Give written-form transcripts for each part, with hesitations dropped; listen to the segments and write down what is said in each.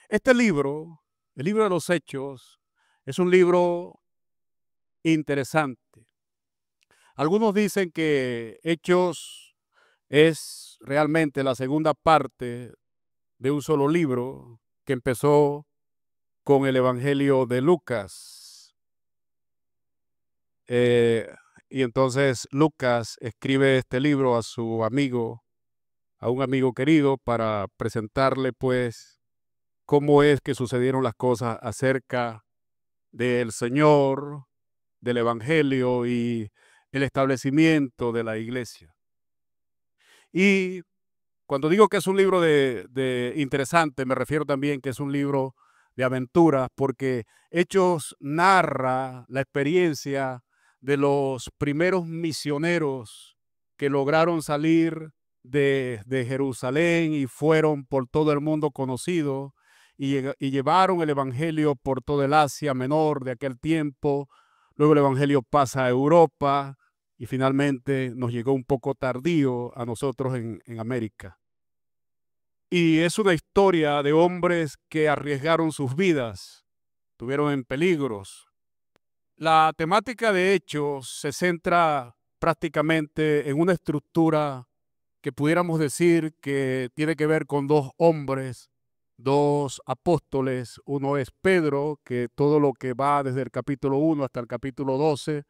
Este libro, el libro de los Hechos, es un libro interesante. Algunos dicen que Hechos es realmente la segunda parte de un solo libro que empezó con el Evangelio de Lucas. Eh, y entonces Lucas escribe este libro a su amigo, a un amigo querido, para presentarle pues cómo es que sucedieron las cosas acerca del Señor, del Evangelio y el establecimiento de la iglesia. Y cuando digo que es un libro de interesante, me refiero también que es un libro de aventuras, porque Hechos narra la experiencia de los primeros misioneros que lograron salir de Jerusalén y fueron por todo el mundo conocidos y llevaron el Evangelio por toda el Asia Menor de aquel tiempo. Luego el Evangelio pasa a Europa y finalmente nos llegó un poco tardío a nosotros en América. Y es una historia de hombres que arriesgaron sus vidas, estuvieron en peligros. La temática de Hechos se centra prácticamente en una estructura que pudiéramos decir que tiene que ver con dos hombres, dos apóstoles. Uno es Pedro, que todo lo que va desde el capítulo 1 hasta el capítulo 12,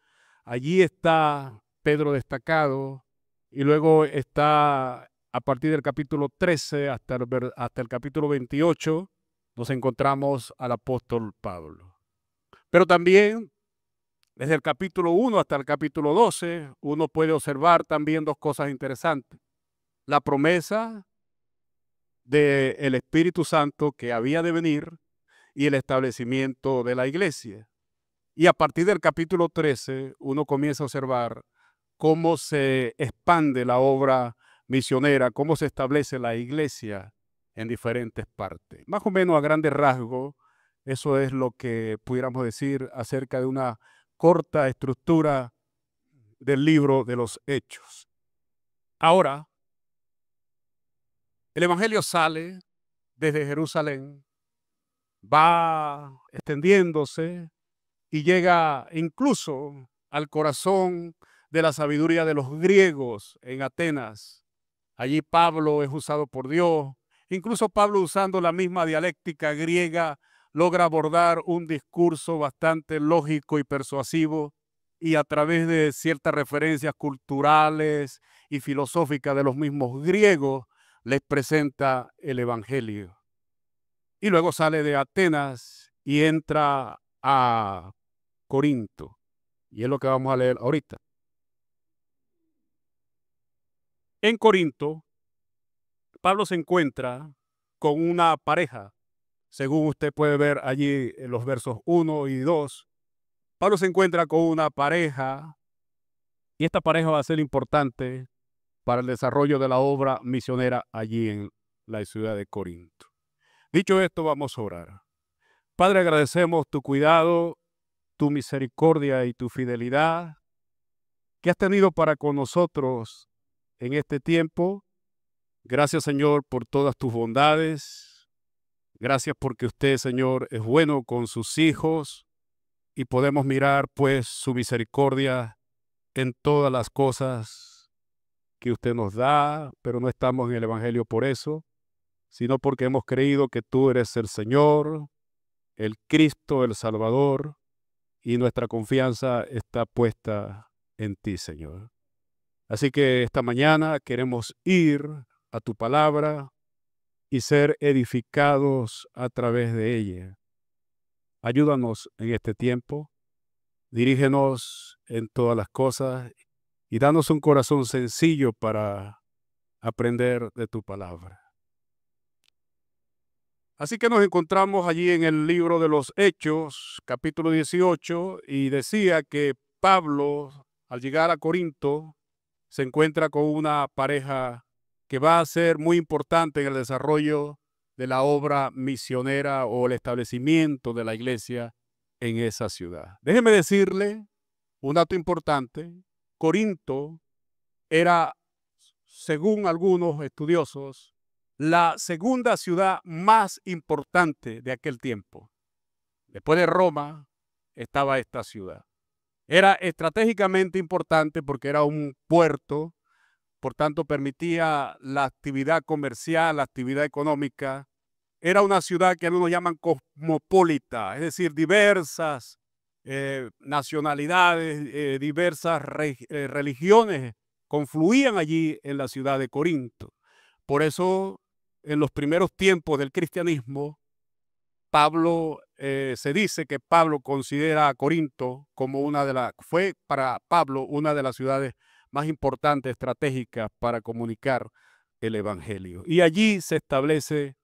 allí está Pedro destacado, y luego está a partir del capítulo 13 hasta el capítulo 28, nos encontramos al apóstol Pablo. Pero también desde el capítulo 1 hasta el capítulo 12, uno puede observar también dos cosas interesantes. La promesa del Espíritu Santo que había de venir y el establecimiento de la iglesia. Y a partir del capítulo 13, uno comienza a observar cómo se expande la obra misionera, cómo se establece la iglesia en diferentes partes. Más o menos a grandes rasgos, eso es lo que pudiéramos decir acerca de una corta estructura del libro de los Hechos. Ahora, el Evangelio sale desde Jerusalén, va extendiéndose y llega incluso al corazón de la sabiduría de los griegos en Atenas. Allí Pablo es usado por Dios. Incluso Pablo, usando la misma dialéctica griega, logra abordar un discurso bastante lógico y persuasivo, y a través de ciertas referencias culturales y filosóficas de los mismos griegos les presenta el Evangelio. Y luego sale de Atenas y entra a Corinto. Y es lo que vamos a leer ahorita. En Corinto, Pablo se encuentra con una pareja. Según usted puede ver allí en los versos 1 y 2, Pablo se encuentra con una pareja, y esta pareja va a ser importante para el desarrollo de la obra misionera allí en la ciudad de Corinto. Dicho esto, vamos a orar. Padre, agradecemos tu cuidado, tu misericordia y tu fidelidad que has tenido para con nosotros en este tiempo. Gracias, Señor, por todas tus bondades. Gracias porque usted, Señor, es bueno con sus hijos, y podemos mirar pues su misericordia en todas las cosas que usted nos da, pero no estamos en el Evangelio por eso, sino porque hemos creído que tú eres el Señor, el Cristo, el Salvador, y nuestra confianza está puesta en ti, Señor. Así que esta mañana queremos ir a tu palabra y ser edificados a través de ella. Ayúdanos en este tiempo, dirígenos en todas las cosas y danos un corazón sencillo para aprender de tu palabra. Así que nos encontramos allí en el libro de los Hechos, capítulo 18, y decía que Pablo, al llegar a Corinto, se encuentra con una pareja que va a ser muy importante en el desarrollo de la obra misionera o el establecimiento de la iglesia en esa ciudad. Déjeme decirle un dato importante. Corinto era, según algunos estudiosos, la segunda ciudad más importante de aquel tiempo. Después de Roma estaba esta ciudad. Era estratégicamente importante porque era un puerto, por tanto permitía la actividad comercial, la actividad económica. Era una ciudad que algunos llaman cosmopolita, es decir, diversas nacionalidades, diversas religiones confluían allí en la ciudad de Corinto. Por eso, en los primeros tiempos del cristianismo, Pablo, se dice que Pablo considera a Corinto como fue para Pablo una de las ciudades más importantes, estratégicas para comunicar el evangelio. Y allí se establece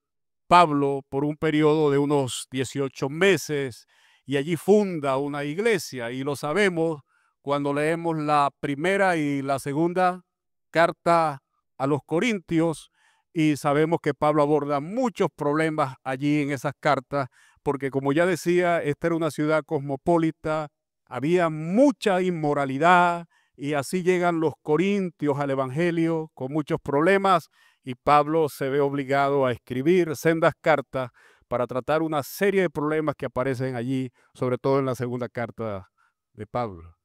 Pablo por un periodo de unos 18 meses y allí funda una iglesia, y lo sabemos cuando leemos la primera y la segunda carta a los Corintios, y sabemos que Pablo aborda muchos problemas allí en esas cartas, porque como ya decía, esta era una ciudad cosmopolita, había mucha inmoralidad, y así llegan los corintios al evangelio con muchos problemas, y Pablo se ve obligado a escribir sendas cartas para tratar una serie de problemas que aparecen allí, sobre todo en la segunda carta de Pablo.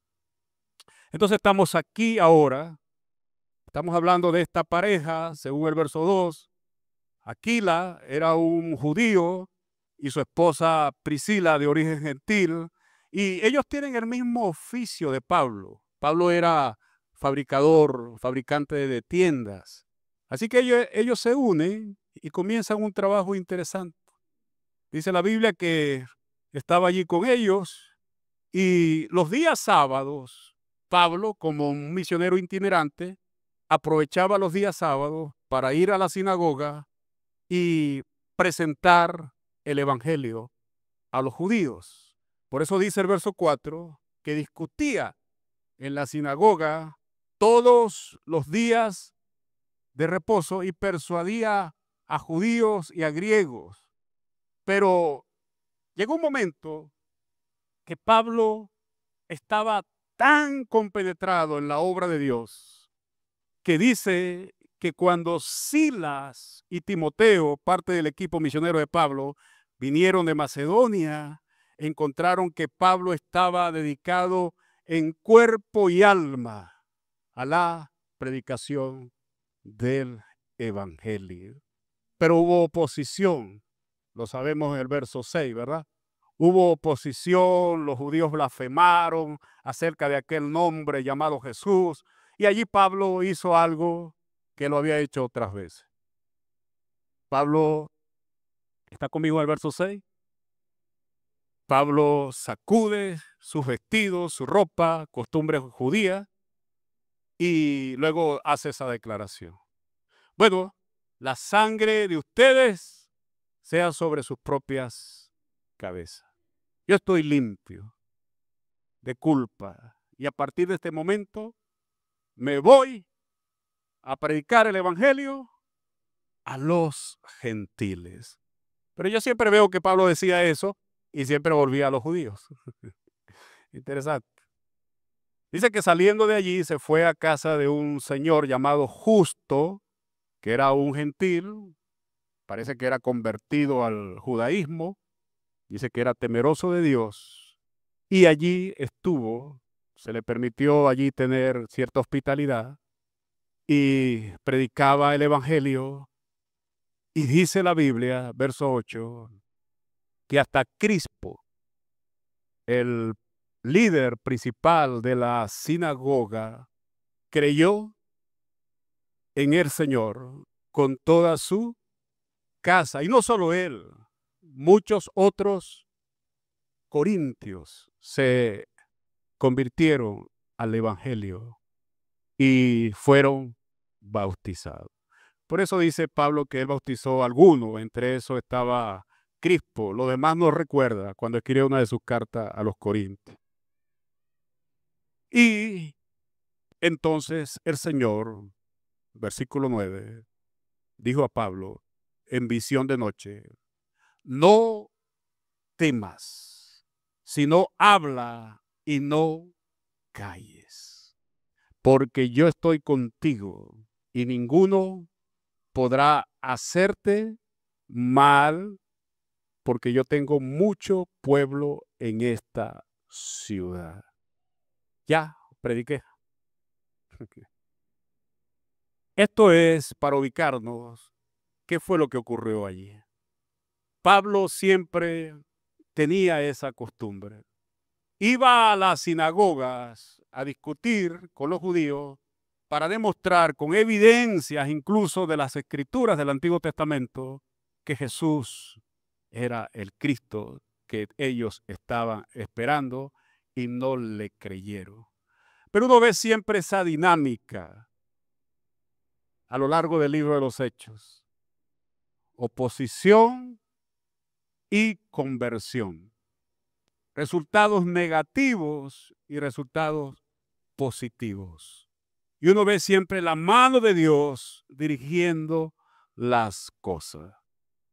Entonces estamos aquí ahora, estamos hablando de esta pareja, según el verso 2. Aquila era un judío y su esposa Priscila de origen gentil, y ellos tienen el mismo oficio de Pablo. Pablo era fabricante de tiendas. Así que ellos se unen y comienzan un trabajo interesante. Dice la Biblia que estaba allí con ellos, y los días sábados, Pablo, como un misionero itinerante, aprovechaba los días sábados para ir a la sinagoga y presentar el evangelio a los judíos. Por eso dice el verso 4 que discutía en la sinagoga todos los días de reposo y persuadía a judíos y a griegos. Pero llegó un momento que Pablo estaba tan compenetrado en la obra de Dios que dice que cuando Silas y Timoteo, parte del equipo misionero de Pablo, vinieron de Macedonia, encontraron que Pablo estaba dedicado en cuerpo y alma a la predicación del evangelio. Pero hubo oposición, lo sabemos en el verso 6, ¿verdad? Hubo oposición, los judíos blasfemaron acerca de aquel nombre llamado Jesús, y allí Pablo hizo algo que lo había hecho otras veces. Pablo, ¿está conmigo en el verso 6? Pablo sacude sus vestidos, su ropa, costumbre judía, y luego hace esa declaración. Bueno, la sangre de ustedes sea sobre sus propias cabezas. Yo estoy limpio de culpa, y a partir de este momento me voy a predicar el evangelio a los gentiles. Pero yo siempre veo que Pablo decía eso y siempre volvía a los judíos. Interesante. Dice que saliendo de allí se fue a casa de un señor llamado Justo, que era un gentil, parece que era convertido al judaísmo, dice que era temeroso de Dios, y allí estuvo, se le permitió allí tener cierta hospitalidad, y predicaba el evangelio. Y dice la Biblia, verso 8, que hasta Crispo, el líder principal de la sinagoga, creyó en el Señor con toda su casa. Y no solo él, muchos otros corintios se convirtieron al evangelio y fueron bautizados. Por eso dice Pablo que él bautizó a algunos, entre esos estaba Crispo, lo demás no recuerda cuando escribe una de sus cartas a los Corintios. Y entonces el Señor, versículo 9, dijo a Pablo en visión de noche: no temas, sino habla y no calles, porque yo estoy contigo y ninguno podrá hacerte mal, porque yo tengo mucho pueblo en esta ciudad. Ya, prediqué. Esto es para ubicarnos. ¿Qué fue lo que ocurrió allí? Pablo siempre tenía esa costumbre. Iba a las sinagogas a discutir con los judíos para demostrar con evidencias incluso de las escrituras del Antiguo Testamento que Jesús era el Cristo que ellos estaban esperando y no le creyeron. Pero uno ve siempre esa dinámica a lo largo del libro de los Hechos. Oposición y conversión. Resultados negativos y resultados positivos. Y uno ve siempre la mano de Dios dirigiendo las cosas.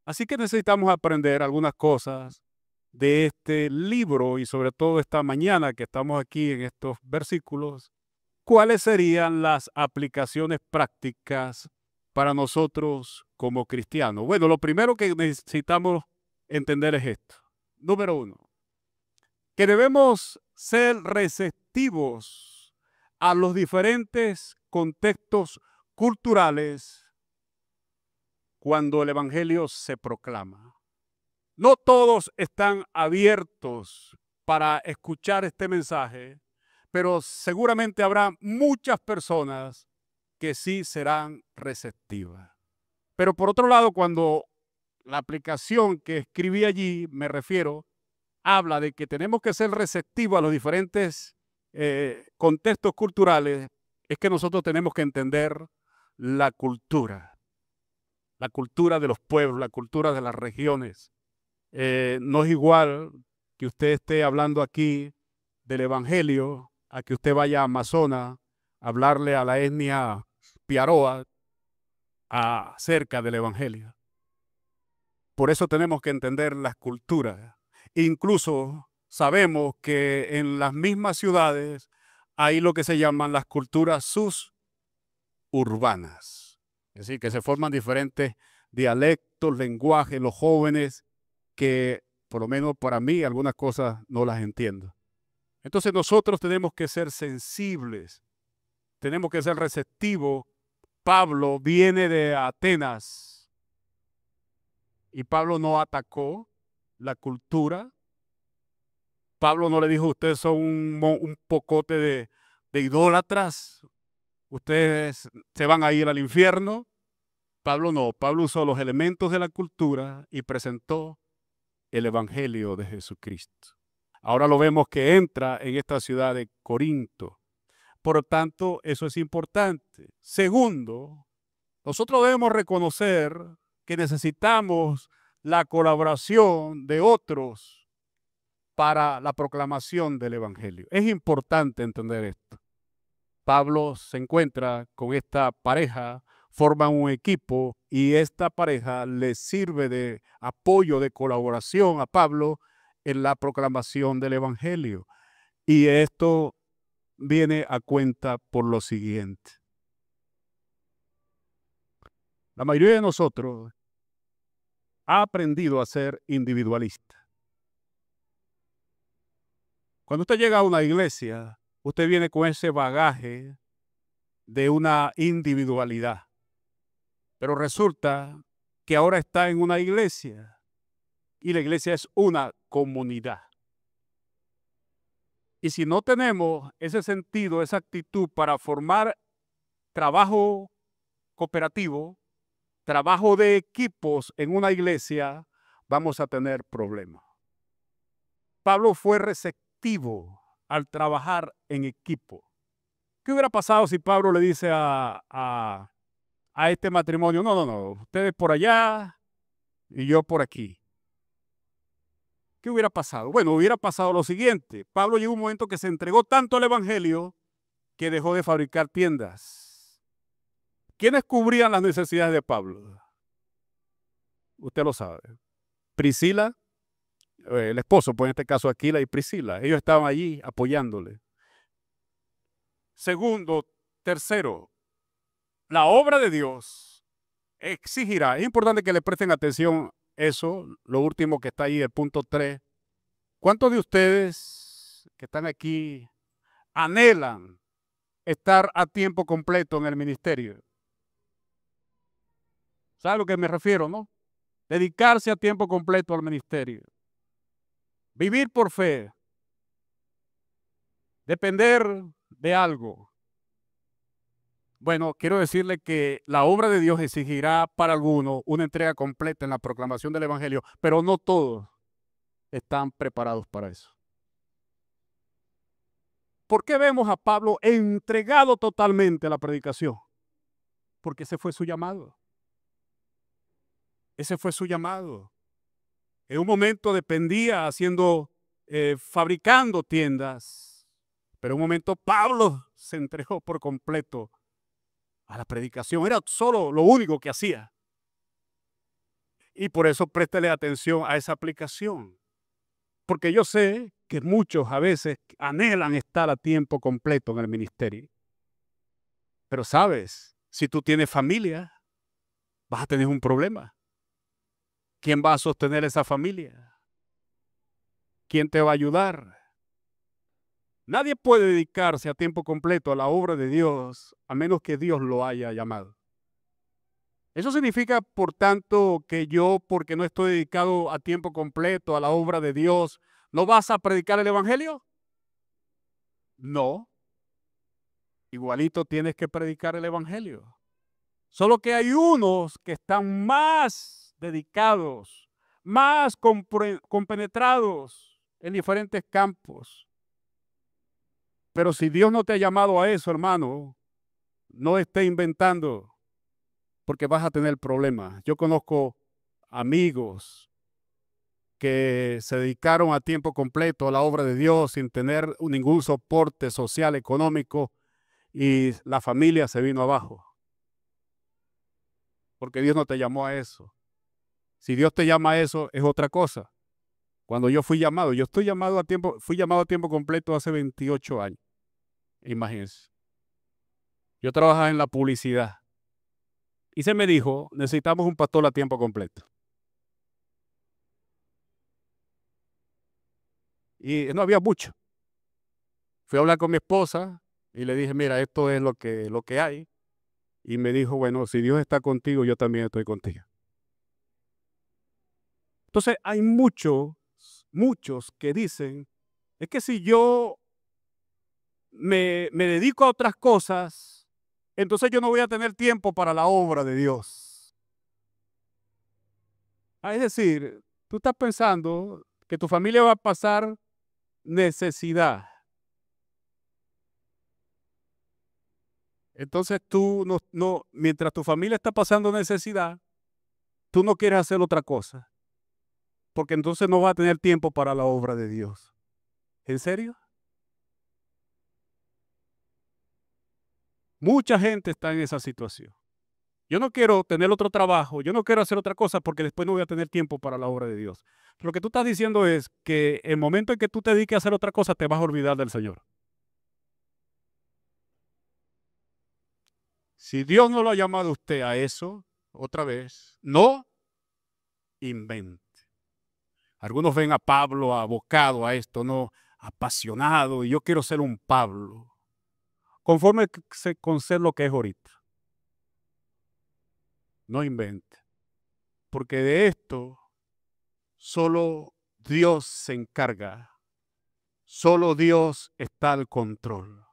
Así que necesitamos aprender algunas cosas de este libro y sobre todo esta mañana que estamos aquí en estos versículos. ¿Cuáles serían las aplicaciones prácticas para nosotros como cristianos? Bueno, lo primero que necesitamos entender es esto. Número uno, que debemos ser receptivos a los diferentes contextos culturales cuando el evangelio se proclama. No todos están abiertos para escuchar este mensaje, pero seguramente habrá muchas personas que sí serán receptivas. Pero por otro lado, cuando la aplicación que escribí allí, me refiero, habla de que tenemos que ser receptivos a los diferentes contextos culturales, es que nosotros tenemos que entender la cultura de los pueblos, la cultura de las regiones. No es igual que usted esté hablando aquí del Evangelio a que usted vaya a Amazonas a hablarle a la etnia Piaroa acerca del Evangelio. Por eso tenemos que entender las culturas. Incluso sabemos que en las mismas ciudades hay lo que se llaman las culturas suburbanas. Es decir, que se forman diferentes dialectos, lenguajes, los jóvenes, que por lo menos para mí algunas cosas no las entiendo. Entonces nosotros tenemos que ser sensibles, tenemos que ser receptivos. Pablo viene de Atenas y Pablo no atacó la cultura. Pablo no le dijo, ustedes son un pocote de idólatras, ustedes se van a ir al infierno. Pablo no, Pablo usó los elementos de la cultura y presentó el Evangelio de Jesucristo. Ahora lo vemos que entra en esta ciudad de Corinto. Por lo tanto, eso es importante. Segundo, nosotros debemos reconocer que necesitamos la colaboración de otros para la proclamación del Evangelio. Es importante entender esto. Pablo se encuentra con esta pareja, forman un equipo y esta pareja le sirve de apoyo, de colaboración a Pablo en la proclamación del Evangelio. Y esto viene a cuenta por lo siguiente. La mayoría de nosotros ha aprendido a ser individualista. Cuando usted llega a una iglesia, usted viene con ese bagaje de una individualidad. Pero resulta que ahora está en una iglesia y la iglesia es una comunidad. Y si no tenemos ese sentido, esa actitud para formar trabajo cooperativo, trabajo de equipos en una iglesia, vamos a tener problemas. Pablo fue receptivo al trabajar en equipo. ¿Qué hubiera pasado si Pablo le dice a este matrimonio, no, ustedes por allá y yo por aquí? ¿Qué hubiera pasado? Bueno, hubiera pasado lo siguiente. Pablo llegó un momento que se entregó tanto al evangelio que dejó de fabricar tiendas. ¿Quiénes cubrían las necesidades de Pablo? Usted lo sabe. Priscila, el esposo, pues en este caso Aquila y Priscila. Ellos estaban allí apoyándole. Segundo, tercero, la obra de Dios exigirá. Es importante que le presten atención eso, lo último que está ahí, el punto 3. ¿Cuántos de ustedes que están aquí anhelan estar a tiempo completo en el ministerio? ¿Sabe a lo que me refiero, no? Dedicarse a tiempo completo al ministerio. Vivir por fe. Depender de algo. Bueno, quiero decirle que la obra de Dios exigirá para algunos una entrega completa en la proclamación del Evangelio, pero no todos están preparados para eso. ¿Por qué vemos a Pablo entregado totalmente a la predicación? Porque ese fue su llamado. Ese fue su llamado. En un momento dependía fabricando tiendas, pero en un momento Pablo se entregó por completo a la predicación. Era solo lo único que hacía. Y por eso préstele atención a esa aplicación. Porque yo sé que muchos a veces anhelan estar a tiempo completo en el ministerio. Pero sabes, si tú tienes familia, vas a tener un problema. ¿Quién va a sostener esa familia? ¿Quién te va a ayudar? Nadie puede dedicarse a tiempo completo a la obra de Dios a menos que Dios lo haya llamado. Eso significa, por tanto, que yo, porque no estoy dedicado a tiempo completo a la obra de Dios, ¿no vas a predicar el Evangelio? No. Igualito tienes que predicar el Evangelio. Solo que hay unos que están más dedicados, más compenetrados en diferentes campos. Pero si Dios no te ha llamado a eso, hermano, no esté inventando, porque vas a tener problemas. Yo conozco amigos que se dedicaron a tiempo completo a la obra de Dios sin tener ningún soporte social, económico, y la familia se vino abajo. Porque Dios no te llamó a eso. Si Dios te llama a eso, es otra cosa. Cuando yo fui llamado fui llamado a tiempo completo hace 28 años. Imagínense. Yo trabajaba en la publicidad. Y se me dijo, necesitamos un pastor a tiempo completo. Y no había mucho. Fui a hablar con mi esposa y le dije, mira, esto es lo que hay. Y me dijo, bueno, si Dios está contigo, yo también estoy contigo. Entonces hay muchos que dicen, es que si yo me dedico a otras cosas, entonces yo no voy a tener tiempo para la obra de Dios. Es decir, tú estás pensando que tu familia va a pasar necesidad. Entonces tú mientras tu familia está pasando necesidad, tú no quieres hacer otra cosa, porque entonces no vas a tener tiempo para la obra de Dios. ¿En serio? Mucha gente está en esa situación. Yo no quiero tener otro trabajo, yo no quiero hacer otra cosa porque después no voy a tener tiempo para la obra de Dios. Lo que tú estás diciendo es que el momento en que tú te dediques a hacer otra cosa, te vas a olvidar del Señor. Si Dios no lo ha llamado a usted a eso, otra vez, no invente. Algunos ven a Pablo abocado a esto, no apasionado, y yo quiero ser un Pablo. Conforme con ser lo que es ahorita. No invente. Porque de esto solo Dios se encarga. Solo Dios está al control.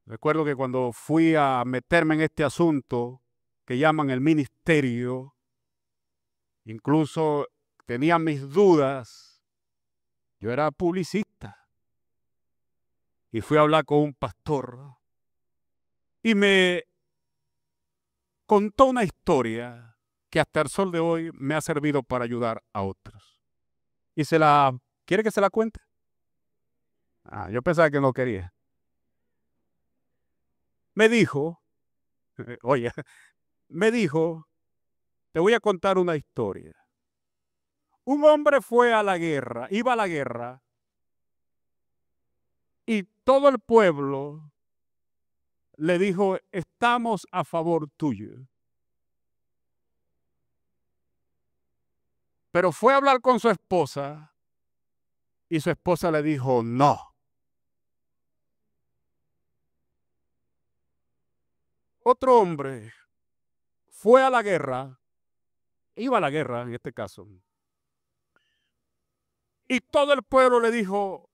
Recuerdo que cuando fui a meterme en este asunto que llaman el ministerio, incluso tenía mis dudas. Yo era publicista y fui a hablar con un pastor y me contó una historia que hasta el sol de hoy me ha servido para ayudar a otros. Y ¿quiere que se la cuente? Yo pensaba que no quería. Me dijo, oye, me dijo, te voy a contar una historia. Un hombre fue a la guerra, iba a la guerra, y todo el pueblo le dijo, estamos a favor tuyo. Pero fue a hablar con su esposa y su esposa le dijo no. Otro hombre fue a la guerra, iba a la guerra en este caso, y todo el pueblo le dijo,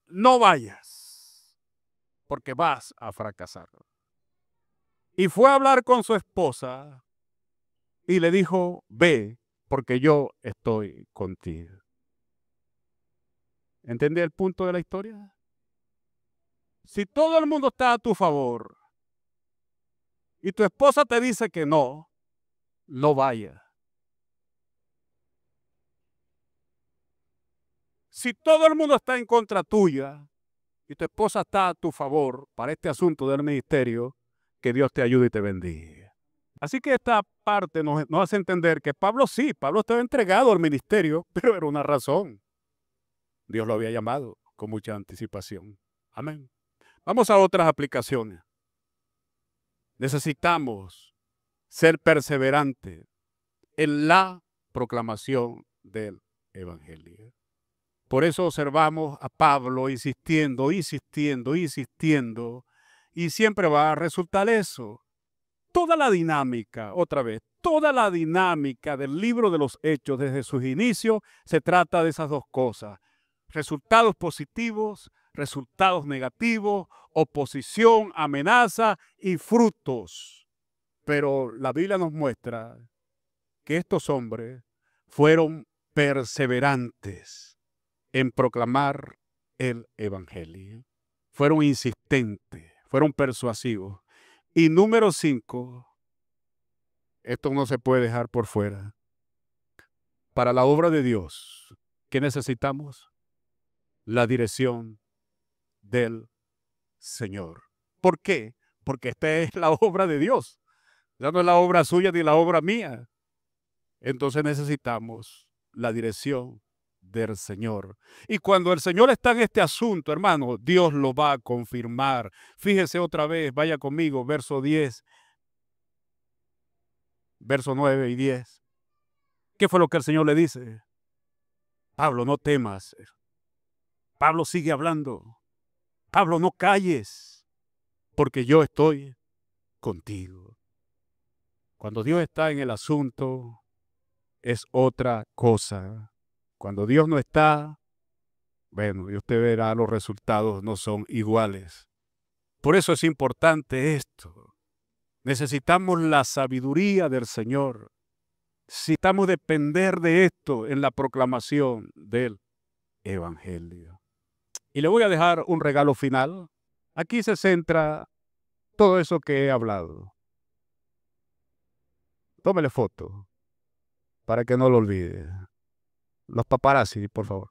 no vayas, porque vas a fracasar. Y fue a hablar con su esposa y le dijo, ve, porque yo estoy contigo. ¿Entendí el punto de la historia? Si todo el mundo está a tu favor y tu esposa te dice que no, no vayas. Si todo el mundo está en contra tuya y tu esposa está a tu favor para este asunto del ministerio, que Dios te ayude y te bendiga. Así que esta parte nos hace entender que Pablo estaba entregado al ministerio, pero era una razón. Dios lo había llamado con mucha anticipación. Amén. Vamos a otras aplicaciones. Necesitamos ser perseverantes en la proclamación del Evangelio. Por eso observamos a Pablo insistiendo, y siempre va a resultar eso. Toda la dinámica, otra vez, toda la dinámica del libro de los Hechos desde sus inicios se trata de esas dos cosas. Resultados positivos, resultados negativos, oposición, amenaza y frutos. Pero la Biblia nos muestra que estos hombres fueron perseverantes en proclamar el Evangelio. Fueron insistentes, fueron persuasivos. Y número 5, esto no se puede dejar por fuera. Para la obra de Dios, ¿qué necesitamos? La dirección del Señor. ¿Por qué? Porque esta es la obra de Dios. Ya no es la obra suya ni la obra mía. Entonces necesitamos la dirección del Señor. Y cuando el Señor está en este asunto, hermano, Dios lo va a confirmar. Fíjese otra vez, vaya conmigo, verso 10, verso 9 y 10. ¿Qué fue lo que el Señor le dice? Pablo, no temas. Pablo, sigue hablando. Pablo, no calles, porque yo estoy contigo. Cuando Dios está en el asunto, es otra cosa. Cuando Dios no está, bueno, y usted verá, los resultados no son iguales. Por eso es importante esto. Necesitamos la sabiduría del Señor. Necesitamos depender de esto en la proclamación del Evangelio. Y le voy a dejar un regalo final. Aquí se centra todo eso que he hablado. Tómele foto para que no lo olvide. Los paparazzi, por favor.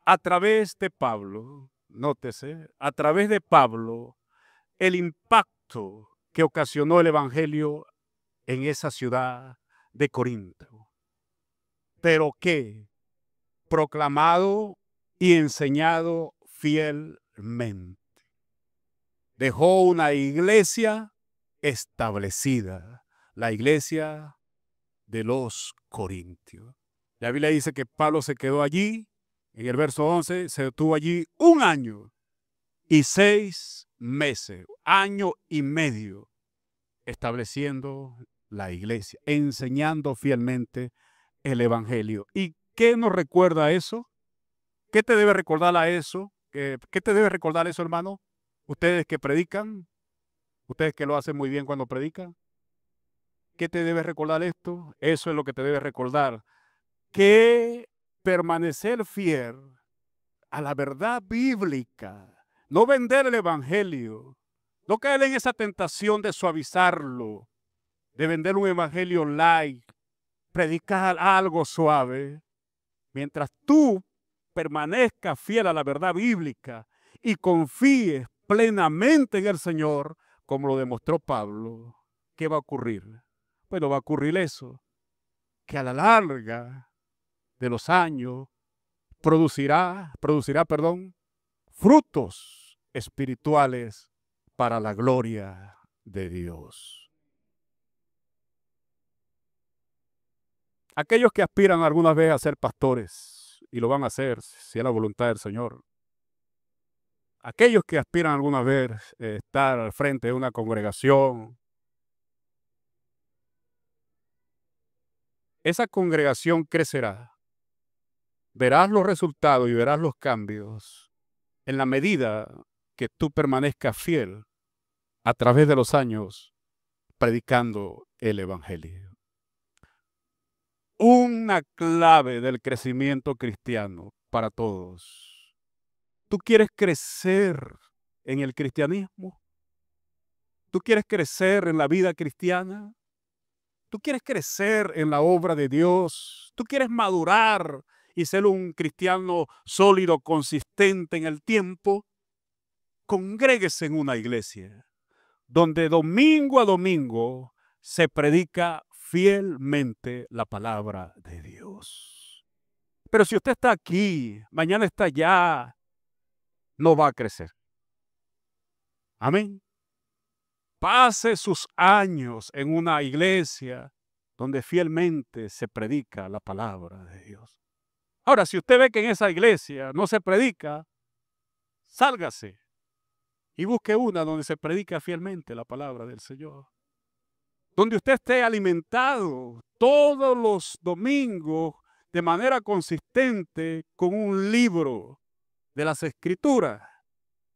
A través de Pablo, nótese, a través de Pablo, el impacto que ocasionó el Evangelio en esa ciudad de Corinto. Pero que proclamado y enseñado fielmente. Dejó una iglesia establecida, la iglesia de los Corintios. La Biblia dice que Pablo se quedó allí, en el verso 11, se detuvo allí 1 año y 6 meses, año y medio, estableciendo la iglesia, enseñando fielmente el Evangelio. ¿Y qué nos recuerda eso? ¿Qué te debe recordar a eso? ¿Qué te debe recordar eso, hermano? Ustedes que predican, ustedes que lo hacen muy bien cuando predican. ¿Qué te debe recordar esto? Eso es lo que te debe recordar. Que permanecer fiel a la verdad bíblica, no vender el Evangelio, no caer en esa tentación de suavizarlo, de vender un Evangelio light, predicar algo suave, mientras tú permanezcas fiel a la verdad bíblica y confíes plenamente en el Señor, como lo demostró Pablo. ¿Qué va a ocurrir? Bueno, va a ocurrir eso, que a la larga de los años producirá, frutos espirituales para la gloria de Dios. Aquellos que aspiran alguna vez a ser pastores, y lo van a hacer si es la voluntad del Señor. Aquellos que aspiran alguna vez a estar al frente de una congregación, esa congregación crecerá. Verás los resultados y verás los cambios en la medida que tú permanezcas fiel a través de los años predicando el Evangelio. Una clave del crecimiento cristiano para todos. ¿Tú quieres crecer en el cristianismo? ¿Tú quieres crecer en la vida cristiana? ¿Tú quieres crecer en la obra de Dios? ¿Tú quieres madurar y ser un cristiano sólido, consistente en el tiempo? Congréguese en una iglesia donde domingo a domingo se predica fielmente la palabra de Dios. Pero si usted está aquí, mañana está allá, no va a crecer. Amén. Pase sus años en una iglesia donde fielmente se predica la palabra de Dios. Ahora, si usted ve que en esa iglesia no se predica, sálgase y busque una donde se predica fielmente la palabra del Señor. Donde usted esté alimentado todos los domingos de manera consistente con un libro de las Escrituras.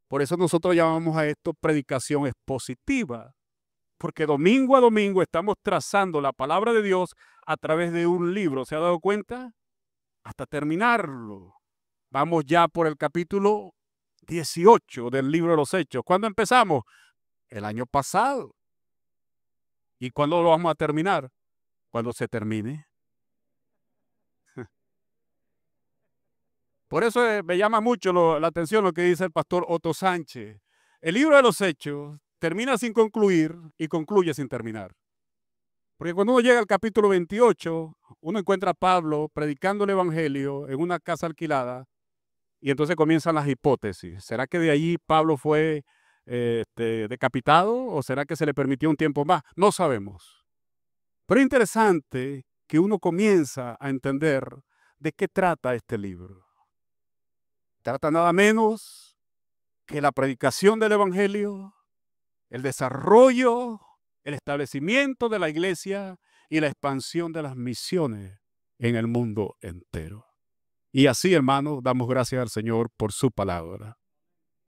Por eso nosotros llamamos a esto predicación expositiva, porque domingo a domingo estamos trazando la palabra de Dios a través de un libro. ¿Se ha dado cuenta? Hasta terminarlo. Vamos ya por el capítulo 18 del libro de los Hechos. ¿Cuándo empezamos? El año pasado. ¿Y cuándo lo vamos a terminar? Cuando se termine. Por eso me llama mucho la atención lo que dice el pastor Otto Sánchez. El libro de los Hechos termina sin concluir y concluye sin terminar. Porque cuando uno llega al capítulo 28, uno encuentra a Pablo predicando el Evangelio en una casa alquilada y entonces comienzan las hipótesis. ¿Será que de allí Pablo fue decapitado o será que se le permitió un tiempo más? No sabemos. Pero es interesante que uno comienza a entender de qué trata este libro. Trata nada menos que la predicación del Evangelio, el desarrollo, el establecimiento de la iglesia y la expansión de las misiones en el mundo entero. Y así, hermanos, damos gracias al Señor por su palabra.